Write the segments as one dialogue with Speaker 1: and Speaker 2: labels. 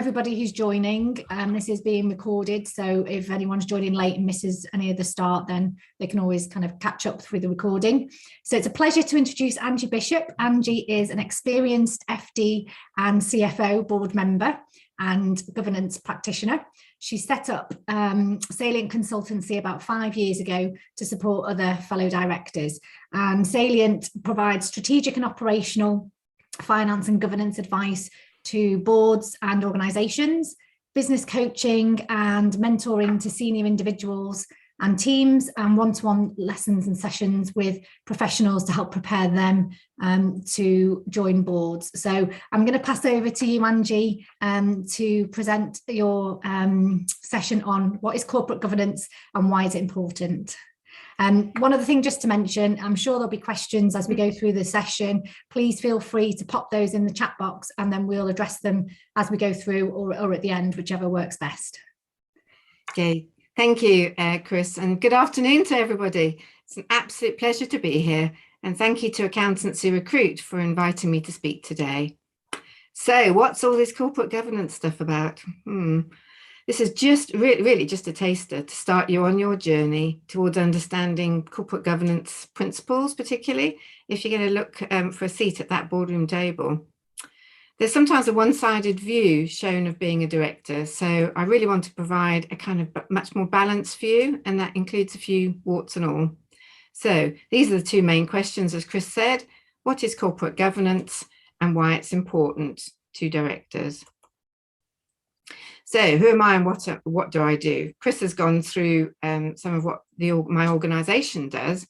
Speaker 1: everybody who's joining. This is being recorded, so if anyone's joining late and misses any of the start, then they can always kind of catch up through the recording. So it's a pleasure to introduce Angie Bishop. Angie is an experienced FD and CFO board member and governance practitioner. She set up Salient Consultancy about 5 years ago to support other fellow directors. And Salient provides strategic and operational finance and governance advice to boards and organisations, business coaching and mentoring to senior individuals and teams, and one-to-one lessons and sessions with professionals to help prepare them to join boards. So I'm going to pass over to you, Angie, to present your session on what is corporate governance and why is it important. One other thing just to mention, I'm sure there'll be questions as we go through the session. Please feel free to pop those in the chat box and then we'll address them as we go through or at the end, whichever works best.
Speaker 2: Okay, thank you, Chris, and good afternoon to everybody. It's an absolute pleasure to be here, and thank you to Accountancy Recruit for inviting me to speak today. So what's all this corporate governance stuff about? This is just really just a taster to start you on your journey towards understanding corporate governance principles, particularly if you're going to look for a seat at that boardroom table. There's sometimes a one-sided view shown of being a director, so I really want to provide a kind of much more balanced view, and that includes a few warts and all. So these are the two main questions, as Chris said: what is corporate governance and why it's important to directors? So who am I and what do I do? Chris has gone through some of what my organisation does,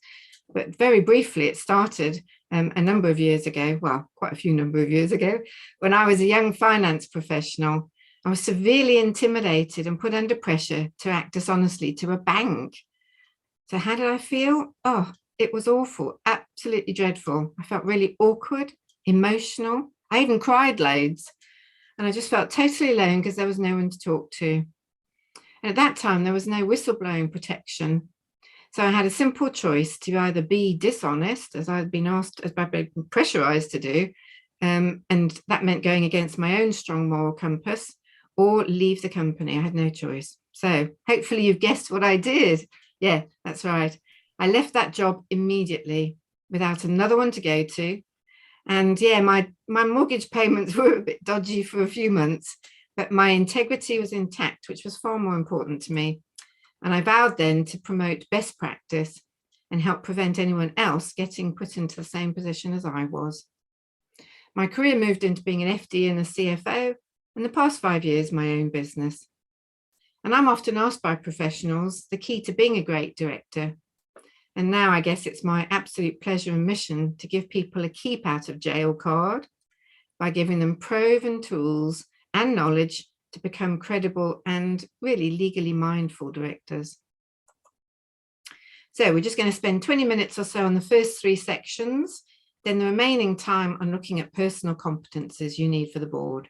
Speaker 2: but very briefly, it started a number of years ago, well, quite a few number of years ago, when I was a young finance professional. I was severely intimidated and put under pressure to act dishonestly to a bank. So how did I feel? Oh, it was awful, absolutely dreadful. I felt really awkward, emotional. I even cried loads. And I just felt totally alone because there was no one to talk to. And at that time, there was no whistleblowing protection. So I had a simple choice to either be dishonest, as I'd been asked, as I'd been pressurized to do, and that meant going against my own strong moral compass, or leave the company. I had no choice. So hopefully you've guessed what I did. Yeah, that's right. I left that job immediately without another one to go to. And yeah, my mortgage payments were a bit dodgy for a few months, but my integrity was intact, which was far more important to me. And I vowed then to promote best practice and help prevent anyone else getting put into the same position as I was. My career moved into being an FD and a CFO, and the past 5 years, my own business. And I'm often asked by professionals the key to being a great director. And now I guess it's my absolute pleasure and mission to give people a keep out of jail card by giving them proven tools and knowledge to become credible and really legally mindful directors. So we're just going to spend 20 minutes or so on the first 3 sections, then the remaining time on looking at personal competences you need for the board.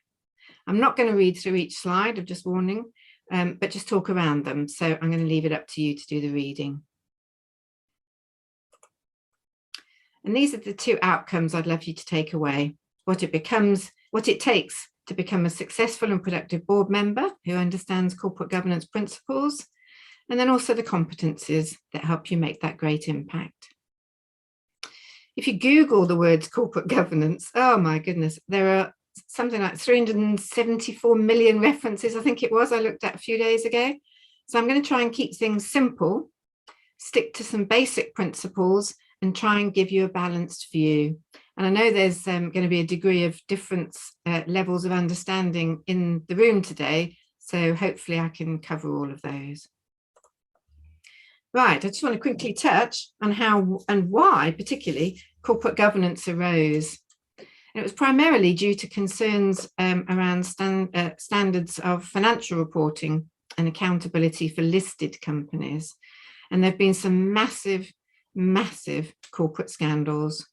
Speaker 2: I'm not going to read through each slide, I'm just warning, but just talk around them. So I'm going to leave it up to you to do the reading. And these are the 2 outcomes I'd love you to take away: what it takes to become a successful and productive board member who understands corporate governance principles, and then also the competencies that help you make that great impact. If you Google the words corporate governance, oh my goodness, there are something like 374 million references, I think it was, I looked at a few days ago. So I'm going to try and keep things simple, stick to some basic principles, and try and give you a balanced view. And I know there's going to be a degree of different levels of understanding in the room today, so hopefully I can cover all of those. Right, I just want to quickly touch on how and why particularly corporate governance arose. And it was primarily due to concerns around standards of financial reporting and accountability for listed companies. And there have been some massive corporate scandals.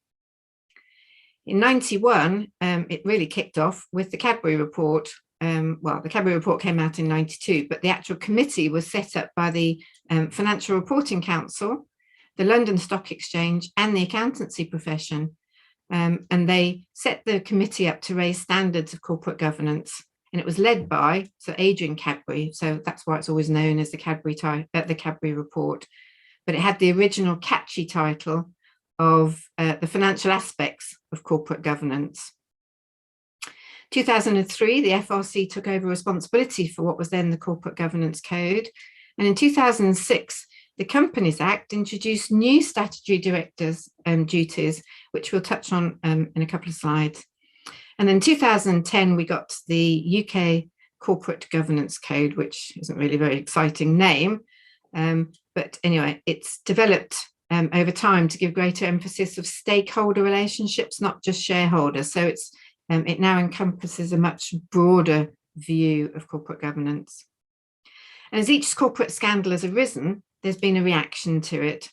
Speaker 2: In '91, it really kicked off with the Cadbury report. Well, the Cadbury report came out in '92, but the actual committee was set up by the Financial Reporting Council, the London Stock Exchange, and the accountancy profession. And they set the committee up to raise standards of corporate governance and it was led by Adrian Cadbury. So that's why it's always known as the Cadbury Report. But it had the original catchy title of the financial aspects of corporate governance. 2003, the FRC took over responsibility for what was then the Corporate Governance Code. And in 2006, the Companies Act introduced new statutory directors' duties, which we'll touch on in a couple of slides. And then 2010, we got the UK Corporate Governance Code, which isn't really a very exciting name. But anyway, it's developed over time to give greater emphasis of stakeholder relationships, not just shareholders. So it now encompasses a much broader view of corporate governance. And as each corporate scandal has arisen, there's been a reaction to it.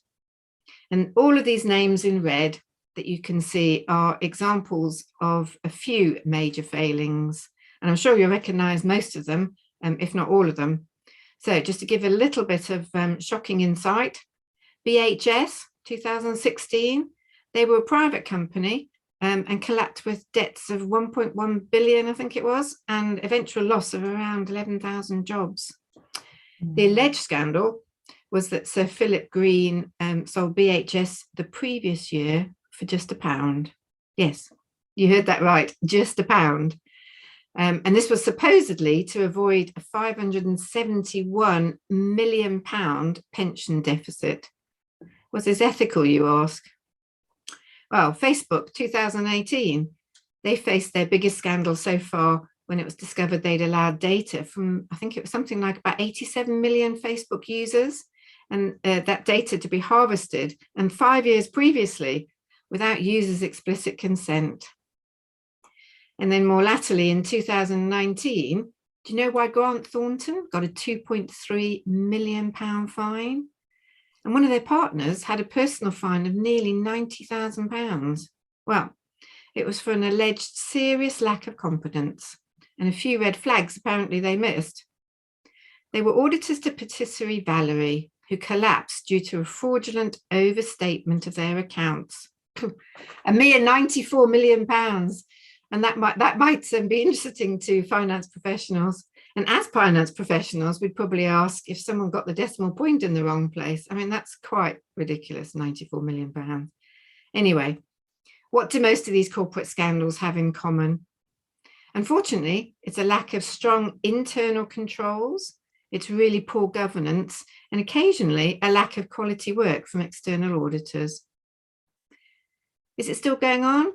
Speaker 2: And all of these names in red that you can see are examples of a few major failings. And I'm sure you'll recognise most of them, if not all of them. So just to give a little bit of shocking insight, BHS 2016, they were a private company and collapsed with debts of 1.1 billion, I think it was, and eventual loss of around 11,000 jobs. The alleged scandal was that Sir Philip Green sold BHS the previous year for just £1. Yes, you heard that right, just £1. And this was supposedly to avoid a £571 million pension deficit. Was this ethical, you ask? Well, Facebook 2018, they faced their biggest scandal so far when it was discovered they'd allowed data from, I think it was something like about 87 million Facebook users, and that data to be harvested, and 5 years previously, without users' explicit consent. And then more latterly in 2019, do you know why Grant Thornton got a £2.3 million fine? And one of their partners had a personal fine of nearly £90,000. Well, it was for an alleged serious lack of competence, and a few red flags apparently they missed. They were auditors to Patisserie Valerie, who collapsed due to a fraudulent overstatement of their accounts. A mere £94 million. And that might be interesting to finance professionals. And as finance professionals, we'd probably ask if someone got the decimal point in the wrong place. I mean, that's quite ridiculous, £94 million. Anyway, what do most of these corporate scandals have in common? Unfortunately, it's a lack of strong internal controls. It's really poor governance, and occasionally a lack of quality work from external auditors. Is it still going on?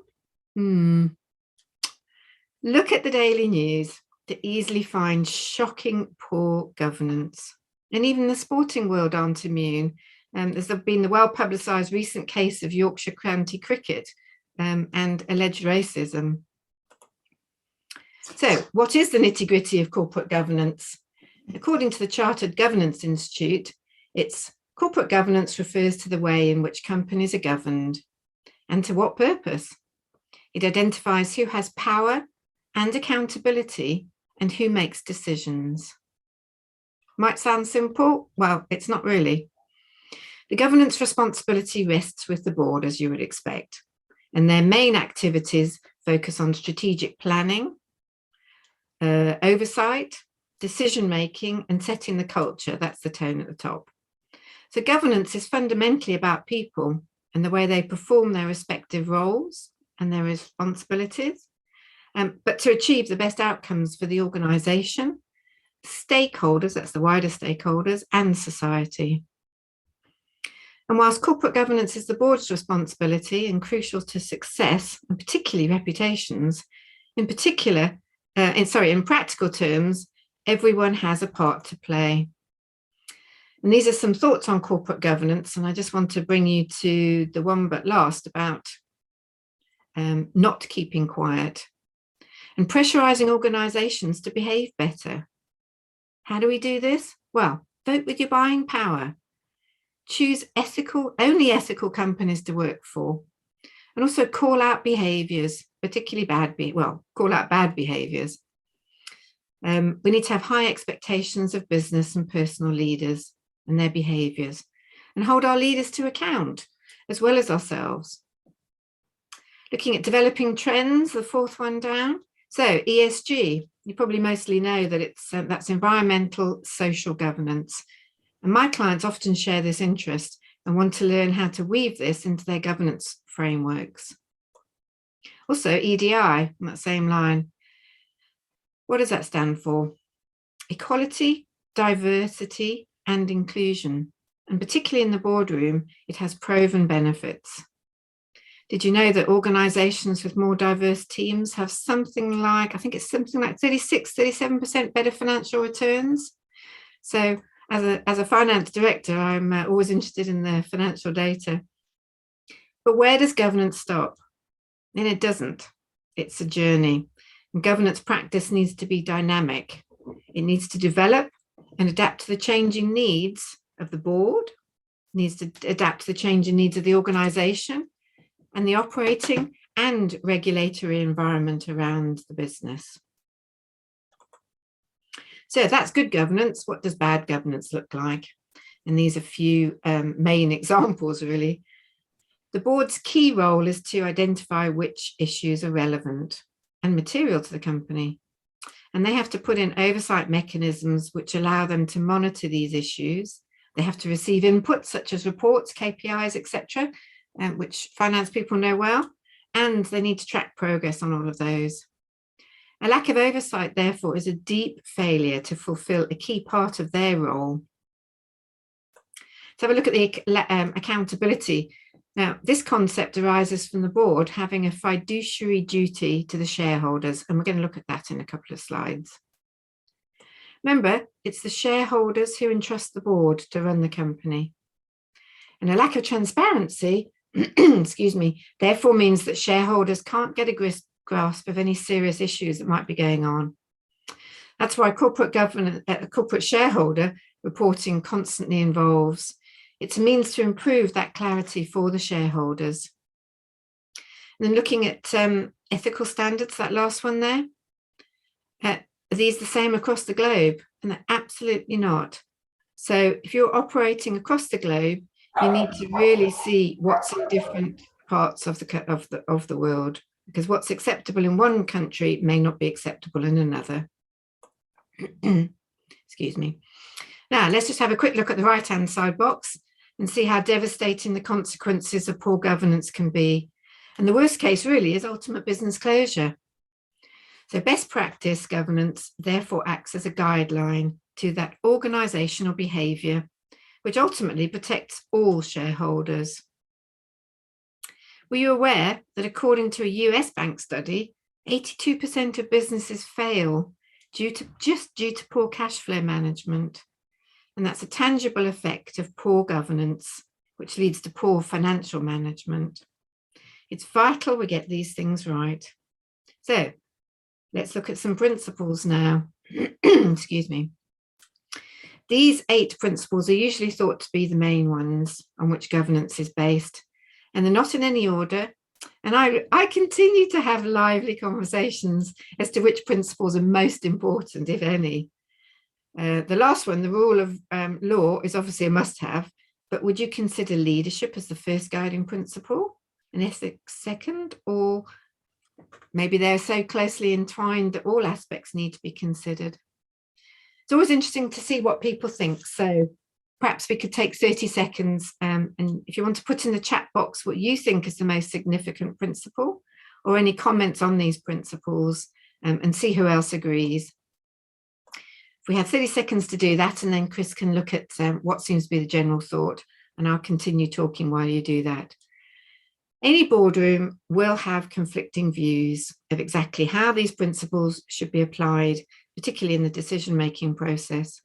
Speaker 2: Look at the daily news to easily find shocking poor governance. And even the sporting world aren't immune. There's been the well-publicised recent case of Yorkshire County Cricket and alleged racism. So what is the nitty-gritty of corporate governance? According to the Chartered Governance Institute, corporate governance refers to the way in which companies are governed. And to what purpose? It identifies who has power and accountability and who makes decisions. Might sound simple? Well, it's not really. The governance responsibility rests with the board, as you would expect, and their main activities focus on strategic planning, oversight, decision-making, and setting the culture. That's the tone at the top. So governance is fundamentally about people and the way they perform their respective roles and their responsibilities, but to achieve the best outcomes for the organisation, stakeholders, that's the wider stakeholders, and society. And whilst corporate governance is the board's responsibility and crucial to success, and particularly reputations, in practical terms, everyone has a part to play. And these are some thoughts on corporate governance, and I just want to bring you to the one but last about not keeping quiet and pressurising organisations to behave better. How do we do this? Well, vote with your buying power. Choose only ethical companies to work for, and also call out behaviours, particularly call out bad behaviours. We need to have high expectations of business and personal leaders and their behaviours, and hold our leaders to account, as well as ourselves. Looking at developing trends, the fourth one down. So ESG, you probably mostly know that that's environmental, social governance. And my clients often share this interest and want to learn how to weave this into their governance frameworks. Also EDI, on that same line. What does that stand for? Equality, diversity, and inclusion. And particularly in the boardroom, it has proven benefits. Did you know that organizations with more diverse teams have something like, I think it's something like 36, 37% better financial returns? So as a finance director, I'm always interested in the financial data. But where does governance stop? And it doesn't. It's a journey. And governance practice needs to be dynamic. It needs to develop and adapt to the changing needs of the board, needs to adapt to the changing needs of the organization and the operating and regulatory environment around the business. So that's good governance. What does bad governance look like? And these are a few main examples, really. The board's key role is to identify which issues are relevant and material to the company. And they have to put in oversight mechanisms which allow them to monitor these issues. They have to receive input such as reports, KPIs, etc., which finance people know well, and they need to track progress on all of those. A lack of oversight, therefore, is a deep failure to fulfill a key part of their role. Let's have a look at the accountability. Now, this concept arises from the board having a fiduciary duty to the shareholders, and we're going to look at that in a couple of slides. Remember, it's the shareholders who entrust the board to run the company. And a lack of transparency, excuse me, therefore means that shareholders can't get a grasp of any serious issues that might be going on. That's why corporate shareholder reporting constantly involves. It's a means to improve that clarity for the shareholders. And then looking at ethical standards, that last one there, are these the same across the globe? And they're absolutely not. So if you're operating across the globe, you need to really see what's in different parts of the world, because what's acceptable in one country may not be acceptable in another. Excuse me. Now, let's just have a quick look at the right-hand side box and see how devastating the consequences of poor governance can be. And the worst case really is ultimate business closure. So best practice governance therefore acts as a guideline to that organisational behaviour, which ultimately protects all shareholders. Were you aware that according to a US bank study, 82% of businesses fail due to poor cash flow management? And that's a tangible effect of poor governance, which leads to poor financial management. It's vital we get these things right. So let's look at some principles now. Excuse me. These 8 principles are usually thought to be the main ones on which governance is based, and they're not in any order. And I continue to have lively conversations as to which principles are most important, if any. The last one, the rule of law, is obviously a must-have, but would you consider leadership as the first guiding principle, and ethics second, or maybe they're so closely entwined that all aspects need to be considered? It's always interesting to see what people think, so perhaps we could take 30 seconds and if you want to put in the chat box what you think is the most significant principle, or any comments on these principles, and see who else agrees. We have 30 seconds to do that, and then Chris can look at what seems to be the general thought, and I'll continue talking while you do that. Any boardroom will have conflicting views of exactly how these principles should be applied, particularly in the decision-making process.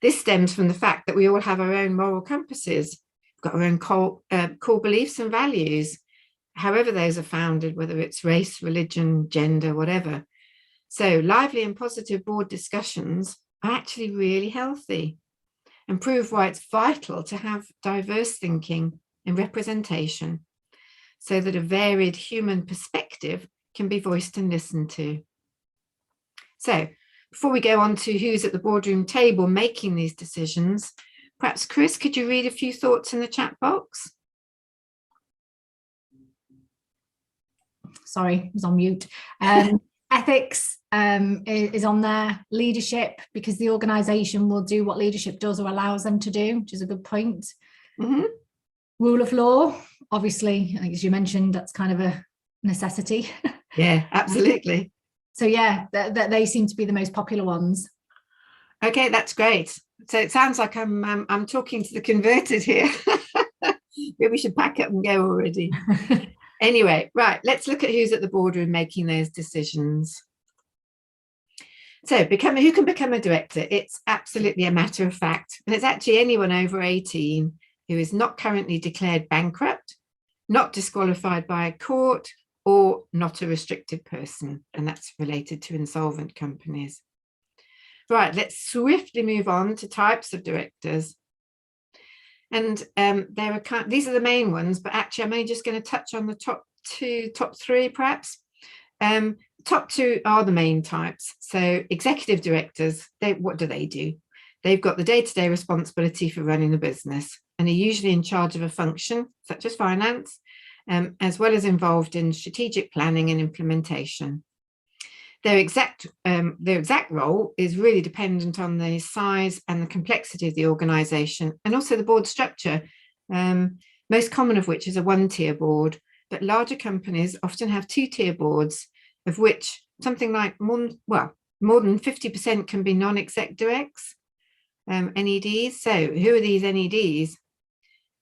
Speaker 2: This stems from the fact that we all have our own moral compasses, we've got our own core beliefs and values, however those are founded, whether it's race, religion, gender, whatever. So lively and positive board discussions are actually really healthy and prove why it's vital to have diverse thinking and representation so that a varied human perspective can be voiced and listened to. So before we go on to who's at the boardroom table making these decisions, perhaps Chris, could you read a few thoughts in the chat box?
Speaker 1: Sorry, I was on mute. Ethics is on there. Leadership, because the organisation will do what leadership does or allows them to do, which is a good point.
Speaker 2: Mm-hmm.
Speaker 1: Rule of law, obviously, as you mentioned, that's kind of a necessity.
Speaker 2: Yeah, absolutely.
Speaker 1: So yeah, they seem to be the most popular ones.
Speaker 2: Okay, that's great. So it sounds like I'm talking to the converted here. Maybe we should pack up and go already. Anyway, right, let's look at who's at the boardroom making those decisions. So who can become a director? It's absolutely a matter of fact. And it's actually anyone over 18 who is not currently declared bankrupt, not disqualified by a court, or not a restricted person. And that's related to insolvent companies. Right, let's swiftly move on to types of directors. And these are the main ones, but actually I'm only just going to touch on the top three perhaps. Top two are the main types. So executive directors, what do? They've got the day-to-day responsibility for running the business and are usually in charge of a function such as finance, as well as involved in strategic planning and implementation. Their exact role is really dependent on the size and the complexity of the organisation and also the board structure, most common of which is a one-tier board, but larger companies often have two-tier boards, of which something like more than 50% can be non-exec directs, NEDs. So who are these NEDs?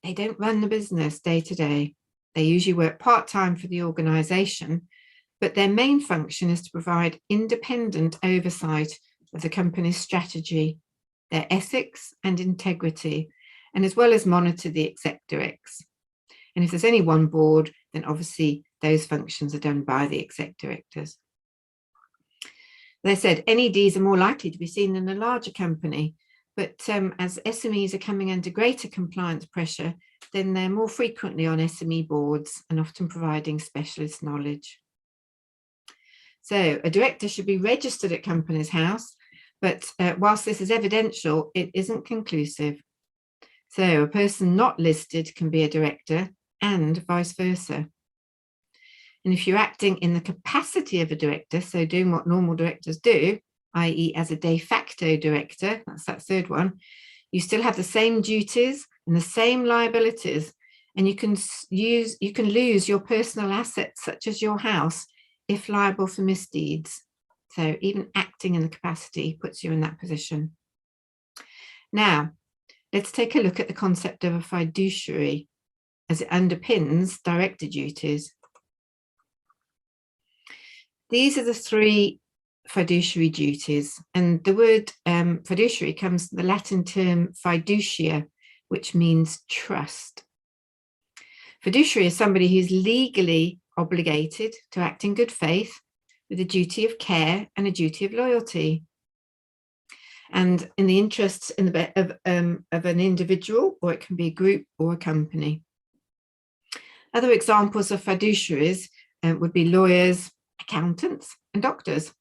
Speaker 2: They don't run the business day to day. They usually work part-time for the organisation, but their main function is to provide independent oversight of the company's strategy, their ethics and integrity, and as well as monitor the exec directs. And if there's only one board, then obviously those functions are done by the exec directors. They said NEDs are more likely to be seen in a larger company, but as SMEs are coming under greater compliance pressure, then they're more frequently on SME boards and often providing specialist knowledge. So a director should be registered at Companies House, but whilst this is evidential, it isn't conclusive. So a person not listed can be a director and vice versa. And if you're acting in the capacity of a director, so doing what normal directors do, i.e. as a de facto director, that's that third one, you still have the same duties and the same liabilities, and you can lose your personal assets such as your house if liable for misdeeds. So even acting in the capacity puts you in that position. Now, let's take a look at the concept of a fiduciary as it underpins director duties. These are the three fiduciary duties, and the word fiduciary comes from the Latin term fiducia, which means trust. Fiduciary is somebody who's legally obligated to act in good faith with a duty of care and a duty of loyalty, and in the interests of an individual, or it can be a group or a company. Other examples of fiduciaries would be lawyers, accountants, and doctors.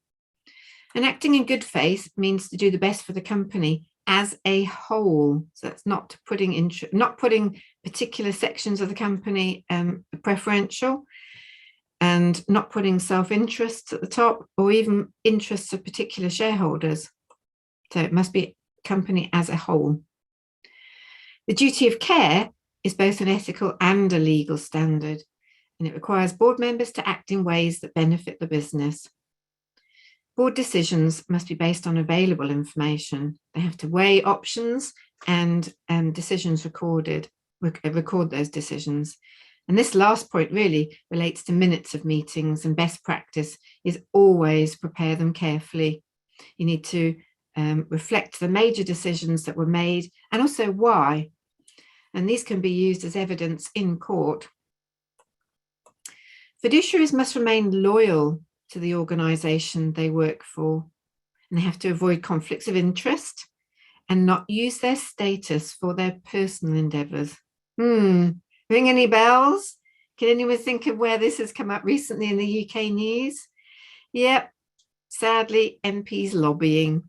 Speaker 2: And acting in good faith means to do the best for the company as a whole. So that's not putting particular sections of the company preferential, and not putting self-interests at the top or even interests of particular shareholders. So it must be company as a whole. The duty of care is both an ethical and a legal standard, and it requires board members to act in ways that benefit the business. Board decisions must be based on available information. They have to weigh options and decisions record those decisions. And this last point really relates to minutes of meetings, and best practice is always prepare them carefully. You need to reflect the major decisions that were made and also why. And these can be used as evidence in court. Fiduciaries must remain loyal to the organisation they work for, and they have to avoid conflicts of interest and not use their status for their personal endeavours. Ring any bells? Can anyone think of where this has come up recently in the UK news? Yep, sadly, MPs lobbying,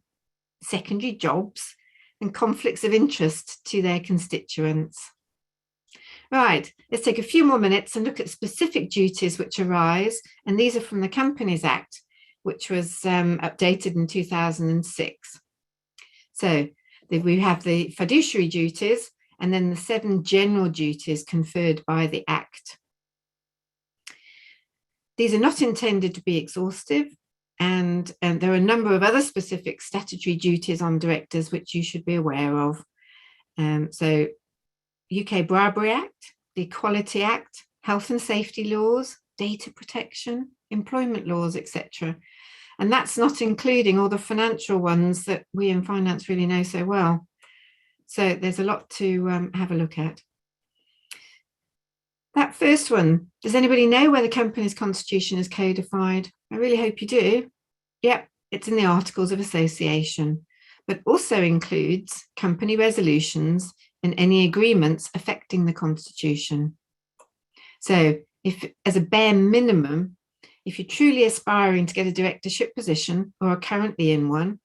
Speaker 2: secondary jobs, and conflicts of interest to their constituents. Right, let's take a few more minutes and look at specific duties which arise, and these are from the Companies Act, which was updated in 2006. So we have the fiduciary duties and then the 7 general duties conferred by the Act. These are not intended to be exhaustive, and there are a number of other specific statutory duties on directors which you should be aware of. So UK Bribery Act, the Equality Act, health and safety laws, data protection, employment laws, etc. And that's not including all the financial ones that we in finance really know so well. So there's a lot to have a look at. That first one, does anybody know where the company's constitution is codified? I really hope you do. Yep, it's in the Articles of Association, but also includes company resolutions and any agreements affecting the constitution. So if, as a bare minimum, if you're truly aspiring to get a directorship position or are currently in one,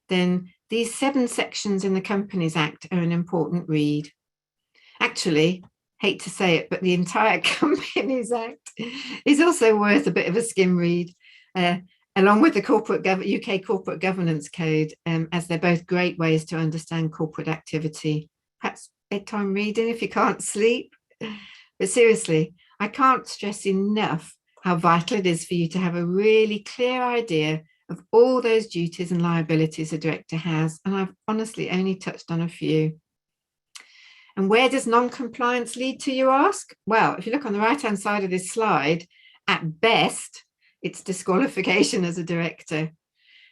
Speaker 2: then these 7 sections in the Companies Act are an important read. Actually, hate to say it, but the entire Companies Act is also worth a bit of a skim read, along with the UK Corporate Governance Code, as they're both great ways to understand corporate activity. Perhaps bedtime reading if you can't sleep. But seriously, I can't stress enough how vital it is for you to have a really clear idea of all those duties and liabilities a director has. And I've honestly only touched on a few. And where does non-compliance lead to, you ask? Well, if you look on the right-hand side of this slide, at best, it's disqualification as a director.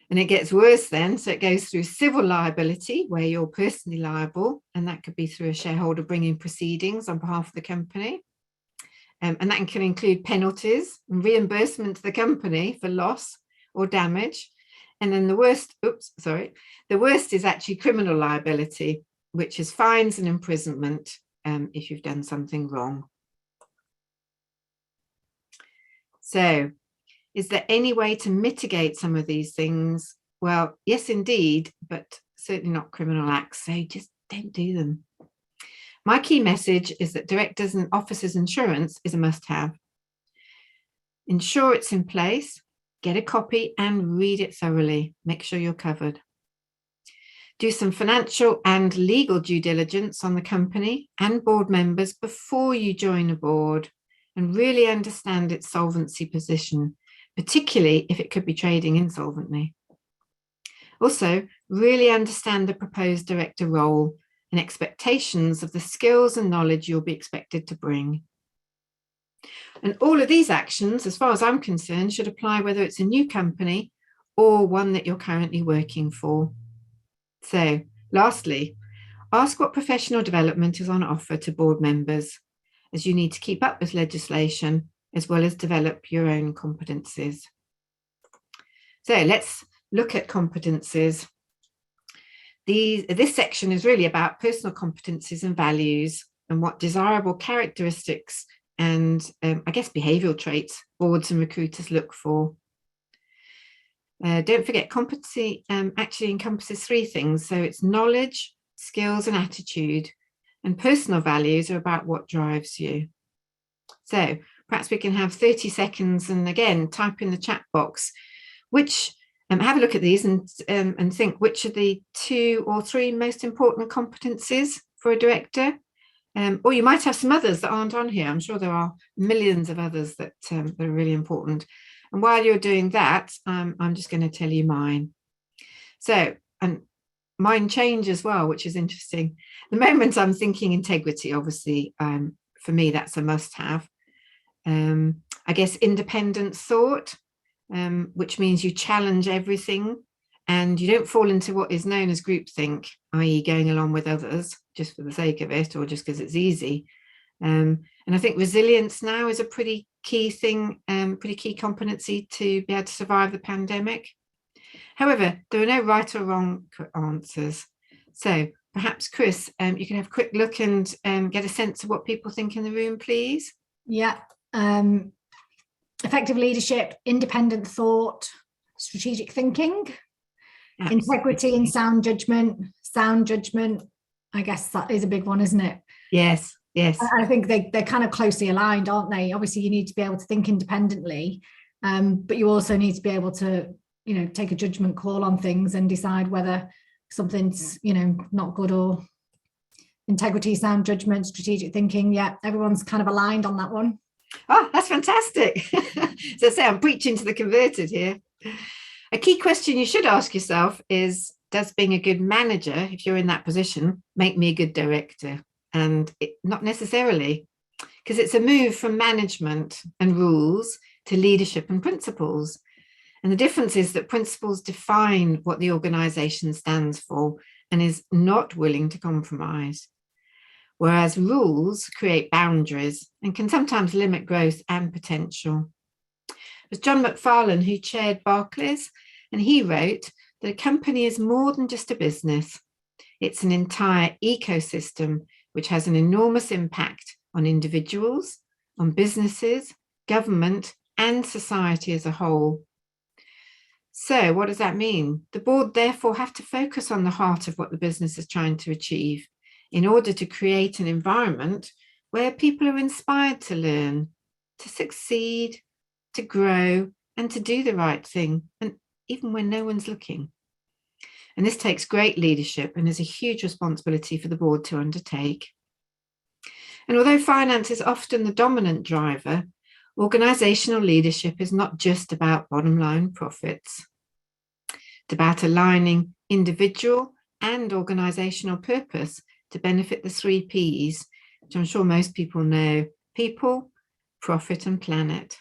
Speaker 2: And it gets worse then. So it goes through civil liability, where you're personally liable, and that could be through a shareholder bringing proceedings on behalf of the company. And that can include penalties and reimbursement to the company for loss or damage. And then the worst is actually criminal liability, which is fines and imprisonment if you've done something wrong. So, is there any way to mitigate some of these things? Well, yes, indeed, but certainly not criminal acts. So just don't do them. My key message is that directors and officers insurance is a must-have. Ensure it's in place, get a copy and read it thoroughly. Make sure you're covered. Do some financial and legal due diligence on the company and board members before you join a board, and really understand its solvency position, particularly if it could be trading insolvently. Also, really understand the proposed director role and expectations of the skills and knowledge you'll be expected to bring. And all of these actions, as far as I'm concerned, should apply whether it's a new company or one that you're currently working for. So, lastly, ask what professional development is on offer to board members, as you need to keep up with legislation as well as develop your own competencies. So let's look at competencies. This section is really about personal competencies and values and what desirable characteristics and I guess behavioural traits boards and recruiters look for. Don't forget, competency actually encompasses 3 things. So it's knowledge, skills and attitude, and personal values are about what drives you. So perhaps we can have 30 seconds and again, type in the chat box, which have a look at these and think which are the 2 or 3 most important competencies for a director. Or you might have some others that aren't on here. I'm sure there are millions of others that are really important. And while you're doing that, I'm just going to tell you mine. So, and mine change as well, which is interesting. The moment I'm thinking integrity, obviously, for me, that's a must-have. I guess independent thought, which means you challenge everything and you don't fall into what is known as groupthink, i.e. going along with others just for the sake of it or just because it's easy. And I think resilience now is a pretty key thing, pretty key competency to be able to survive the pandemic. However, there are no right or wrong answers. So perhaps, Chris, you can have a quick look and get a sense of what people think in the room, please.
Speaker 1: Yeah. Effective leadership, independent thought, strategic thinking, absolutely. Integrity and sound judgment. I guess that is a big one, isn't it?
Speaker 2: Yes. Yes.
Speaker 1: I think they're kind of closely aligned, aren't they? Obviously, you need to be able to think independently, But you also need to be able to, take a judgment call on things and decide whether something's, not good, or integrity, sound judgment, strategic thinking. Yeah, everyone's kind of aligned on that one.
Speaker 2: Oh, that's fantastic. So I say I'm preaching to the converted here. A key question you should ask yourself is, does being a good manager, if you're in that position, make me a good director? And not necessarily, because it's a move from management and rules to leadership and principles. And the difference is that principles define what the organization stands for and is not willing to compromise, whereas rules create boundaries and can sometimes limit growth and potential. It was John McFarlane who chaired Barclays, and he wrote that a company is more than just a business. It's an entire ecosystem which has an enormous impact on individuals, on businesses, government, and society as a whole. So what does that mean? The board therefore have to focus on the heart of what the business is trying to achieve in order to create an environment where people are inspired to learn, to succeed, to grow, and to do the right thing, and even when no one's looking. And this takes great leadership and is a huge responsibility for the board to undertake. And although finance is often the dominant driver, organizational leadership is not just about bottom line profits. It's about aligning individual and organizational purpose to benefit the 3 Ps, which I'm sure most people know: people, profit, and planet.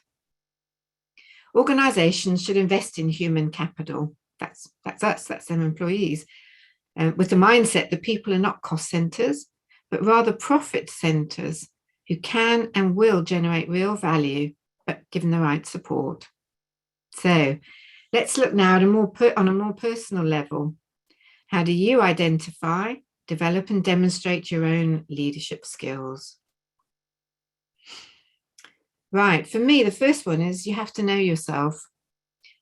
Speaker 2: Organizations should invest in human capital. That's us, that's them employees, with the mindset that people are not cost centers, but rather profit centers who can and will generate real value, but given the right support. So let's look now at on a more personal level. How do you identify, develop, and demonstrate your own leadership skills? Right, for me, the first one is you have to know yourself.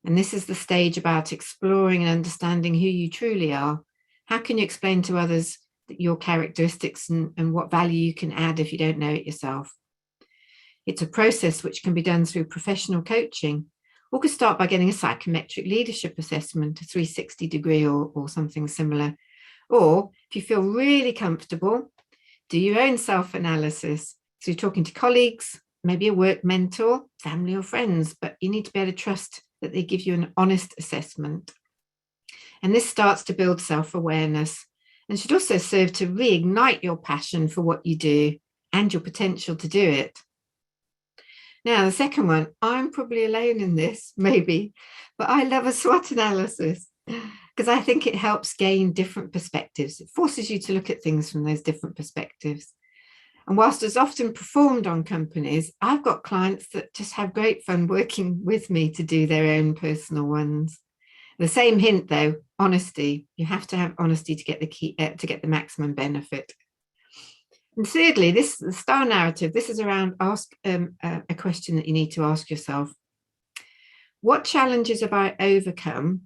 Speaker 2: And this is the stage about exploring and understanding who you truly are. How can you explain to others your characteristics and what value you can add if you don't know it yourself? It's a process which can be done through professional coaching, or could start by getting a psychometric leadership assessment, a 360 degree or something similar. Or if you feel really comfortable, do your own self-analysis. So you're talking to colleagues, maybe a work mentor, family or friends, but you need to be able to trust that they give you an honest assessment. And this starts to build self-awareness and should also serve to reignite your passion for what you do and your potential to do it. Now, the second one, I'm probably alone in this, maybe, but I love a SWOT analysis because I think it helps gain different perspectives. It forces you to look at things from those different perspectives. And whilst it's often performed on companies, I've got clients that just have great fun working with me to do their own personal ones. The same hint though, honesty. You have to have honesty to get the maximum benefit. And thirdly, the STAR narrative. This is around a question that you need to ask yourself. What challenges have I overcome,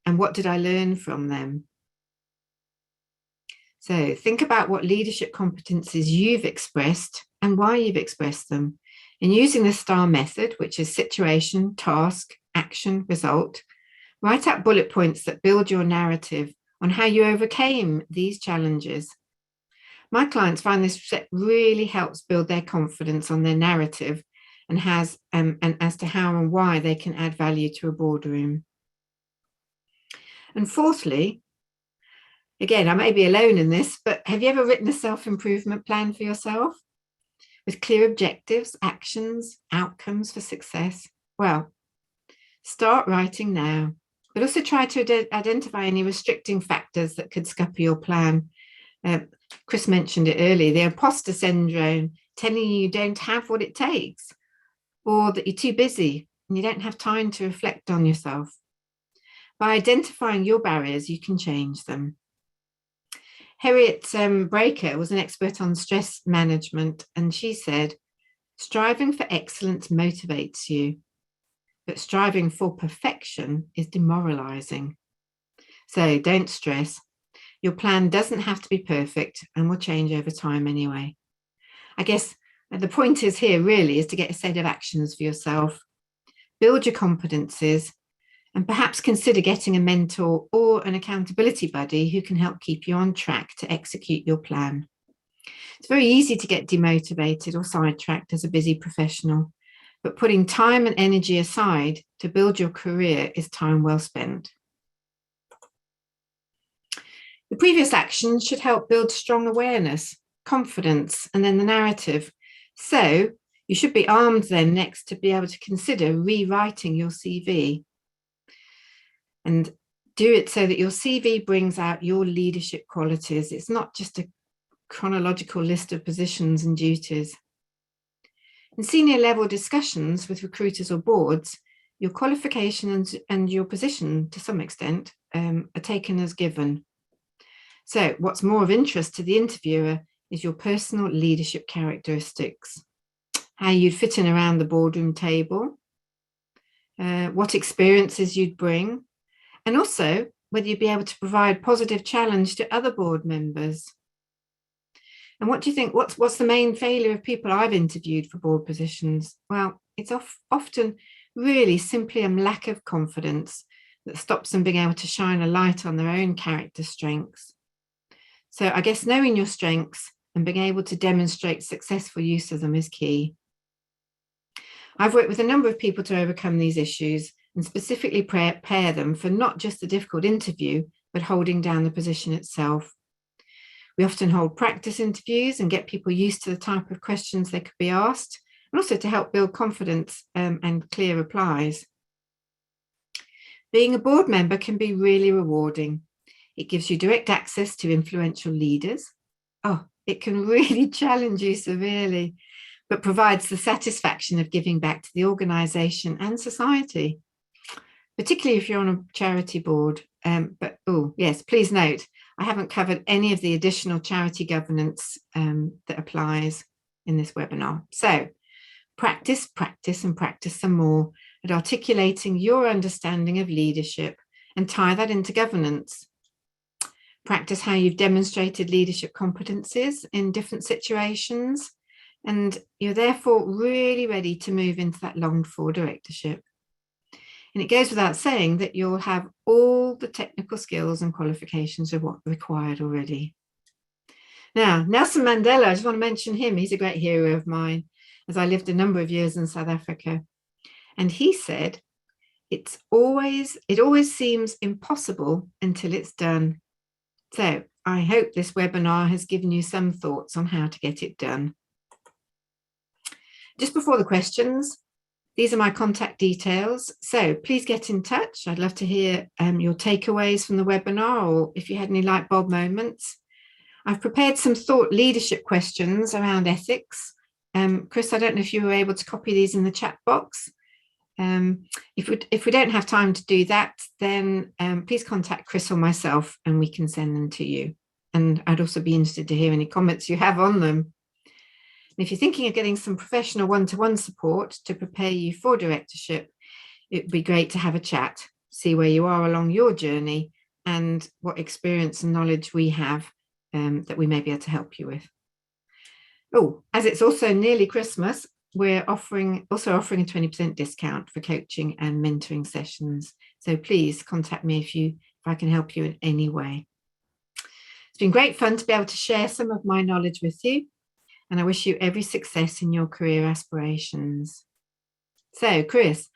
Speaker 2: and what did I learn from them? So think about what leadership competencies you've expressed and why you've expressed them. And using the STAR method, which is situation, task, action, result, write out bullet points that build your narrative on how you overcame these challenges. My clients find this really helps build their confidence on their narrative and as to how and why they can add value to a boardroom. And fourthly, again, I may be alone in this, but have you ever written a self-improvement plan for yourself with clear objectives, actions, outcomes for success? Well, start writing now, but also try to identify any restricting factors that could scupper your plan. Chris mentioned it earlier, the imposter syndrome, telling you don't have what it takes, or that you're too busy and you don't have time to reflect on yourself. By identifying your barriers, you can change them. Harriet Breaker was an expert on stress management, and she said, striving for excellence motivates you, but striving for perfection is demoralizing. So don't stress. Your plan doesn't have to be perfect and will change over time anyway. I guess the point is here really is to get a set of actions for yourself. build your competences, and perhaps consider getting a mentor or an accountability buddy who can help keep you on track to execute your plan. It's very easy to get demotivated or sidetracked as a busy professional, but putting time and energy aside to build your career is time well spent. The previous actions should help build strong awareness, confidence, and then the narrative. So you should be armed then next to be able to consider rewriting your CV. And do it so that your CV brings out your leadership qualities. It's not just a chronological list of positions and duties. In senior level discussions with recruiters or boards, your qualifications and your position to some extent are taken as given. So what's more of interest to the interviewer is your personal leadership characteristics, how you'd fit in around the boardroom table, what experiences you'd bring, and also whether you'd be able to provide positive challenge to other board members. And what do you think, what's the main failure of people I've interviewed for board positions? Well, it's often really simply a lack of confidence that stops them being able to shine a light on their own character strengths. So I guess knowing your strengths and being able to demonstrate successful use of them is key. I've worked with a number of people to overcome these issues and specifically prepare them for not just the difficult interview, but holding down the position itself. We often hold practice interviews and get people used to the type of questions they could be asked, and also to help build confidence and clear replies. Being a board member can be really rewarding. It gives you direct access to influential leaders. Oh, it can really challenge you severely, but provides the satisfaction of giving back to the organisation and society, particularly if you're on a charity board. Yes, please note, I haven't covered any of the additional charity governance that applies in this webinar. So practice, practice, and practice some more at articulating your understanding of leadership and tie that into governance. Practice how you've demonstrated leadership competencies in different situations, and you're therefore really ready to move into that longed for directorship. And it goes without saying that you'll have all the technical skills and qualifications of what required already. Now, Nelson Mandela, I just want to mention him. He's a great hero of mine, as I lived a number of years in South Africa. And he said, it always seems impossible until it's done. So I hope this webinar has given you some thoughts on how to get it done. Just before the questions, these are my contact details. So please get in touch. I'd love to hear your takeaways from the webinar, or if you had any light bulb moments. I've prepared some thought leadership questions around ethics. Chris, I don't know if you were able to copy these in the chat box. If we don't have time to do that, then please contact Chris or myself and we can send them to you. And I'd also be interested to hear any comments you have on them. And if you're thinking of getting some professional one-to-one support to prepare you for directorship, it'd be great to have a chat, see where you are along your journey and what experience and knowledge we have that we may be able to help you with. Oh, as it's also nearly Christmas, we're also offering a 20% discount for coaching and mentoring sessions. So please contact me if I can help you in any way. It's been great fun to be able to share some of my knowledge with you, and I wish you every success in your career aspirations. So, Chris,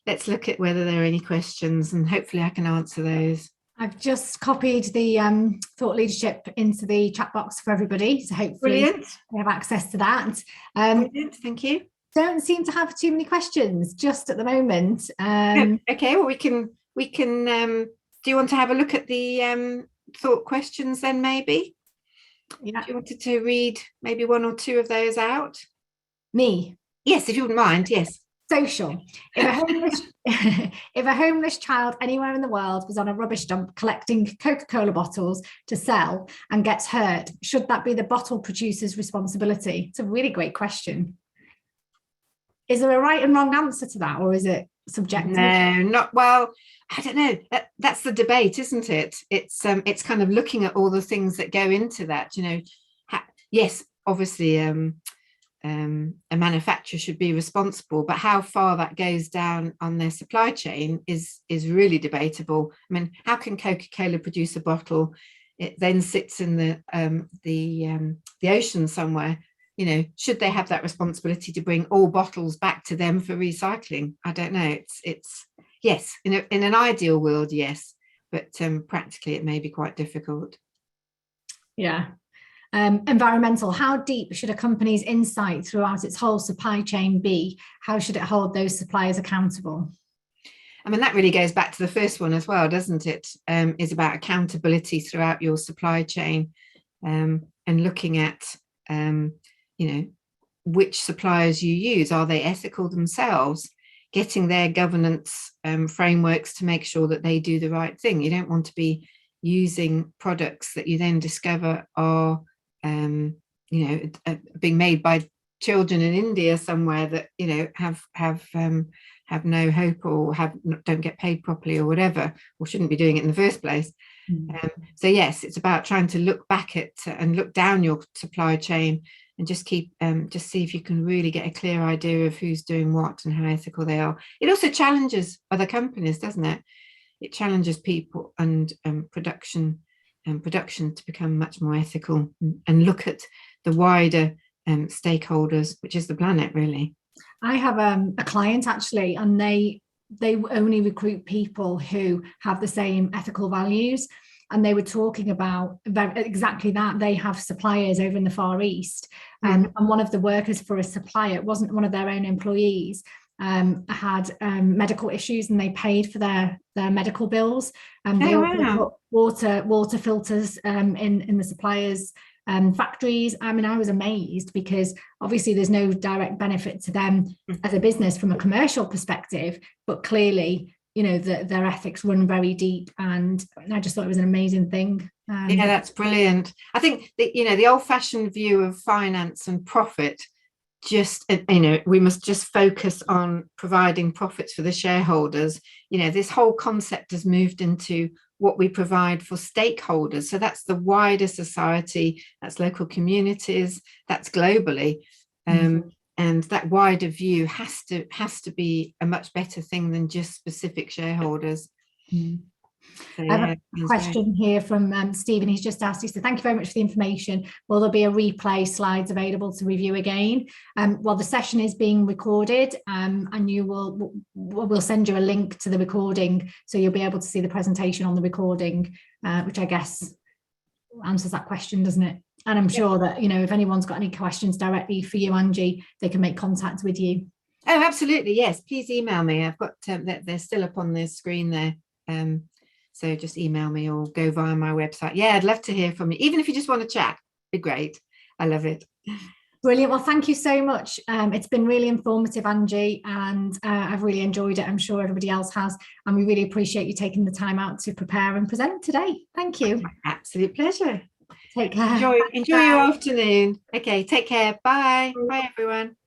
Speaker 2: let's look at whether there are any questions, and hopefully I can answer those.
Speaker 1: I've just copied the thought leadership into the chat box for everybody, so hopefully they have access to that.
Speaker 2: Brilliant, thank you.
Speaker 1: Don't seem to have too many questions just at the moment.
Speaker 2: Okay, well we can. Do you want to have a look at the thought questions then, maybe? Yeah. Do you wanted to read maybe one or two of those out?
Speaker 1: Me?
Speaker 2: Yes, if you wouldn't mind. Yes.
Speaker 1: Social. If a homeless child anywhere in the world was on a rubbish dump collecting Coca-Cola bottles to sell and gets hurt, should that be the bottle producer's responsibility? It's a really great question. Is there a right and wrong answer to that, or is it subjective?
Speaker 2: No, not well. I don't know. That's the debate, isn't it? It's kind of looking at all the things that go into that. You know, yes, obviously. a manufacturer should be responsible, but how far that goes down on their supply chain is really debatable. I mean, how can Coca-Cola produce a bottle? It then sits in the ocean somewhere. You know, should they have that responsibility to bring all bottles back to them for recycling? I don't know. It's yes, in an ideal world, yes, but practically it may be quite difficult.
Speaker 1: Yeah. Environmental, how deep should a company's insight throughout its whole supply chain be? How should it hold those suppliers accountable?
Speaker 2: I mean, that really goes back to the first one as well, doesn't it? Is about accountability throughout your supply chain, and looking at, you know, which suppliers you use. Are they ethical themselves? Getting their governance frameworks to make sure that they do the right thing. You don't want to be using products that you then discover are you know, being made by children in India somewhere that, you know, have no hope or don't get paid properly or whatever, or shouldn't be doing it in the first place. So yes, it's about trying to look back at and look down your supply chain and just keep just see if you can really get a clear idea of who's doing what and how ethical they are. It also challenges other companies, doesn't it? It challenges people and production to become much more ethical and look at the wider stakeholders, which is the planet, really. I have
Speaker 1: a client actually, and they only recruit people who have the same ethical values. And they were talking about exactly that. They have suppliers over in the Far East, and one of the workers for a supplier, it wasn't one of their own employees, had medical issues, and they paid for their medical bills. They also put water filters in the suppliers' factories. I mean, I was amazed, because obviously there's no direct benefit to them as a business from a commercial perspective, but clearly, you know, their ethics run very deep, and I just thought it was an amazing thing.
Speaker 2: Yeah, that's brilliant. I think that, you know, the old-fashioned view of finance and profit, just, you know, we must just focus on providing profits for the shareholders. You know, this whole concept has moved into what we provide for stakeholders. So that's the wider society, that's local communities, that's globally. And that wider view has to be a much better thing than just specific shareholders. So,
Speaker 1: I have a question here from Stephen. He's just asked, he said, thank you very much for the information. Will there be a replay slides available to review again? Well, the session is being recorded, and we'll send you a link to the recording, so you'll be able to see the presentation on the recording, which I guess answers that question, doesn't it? And I'm sure that, you know, if anyone's got any questions directly for you, Angie, they can make contact with you.
Speaker 2: Oh, absolutely. Yes, please email me. I've got they're still up on the screen there. So just email me or go via my website. Yeah, I'd love to hear from you. Even if you just want to chat, it'd be great. I love it.
Speaker 1: Brilliant. Well, thank you so much. It's been really informative, Angie, and I've really enjoyed it. I'm sure everybody else has. And we really appreciate you taking the time out to prepare and present today. Thank you.
Speaker 2: Absolute pleasure.
Speaker 1: Take care.
Speaker 2: Enjoy your afternoon. Okay, take care. Bye. Bye, everyone.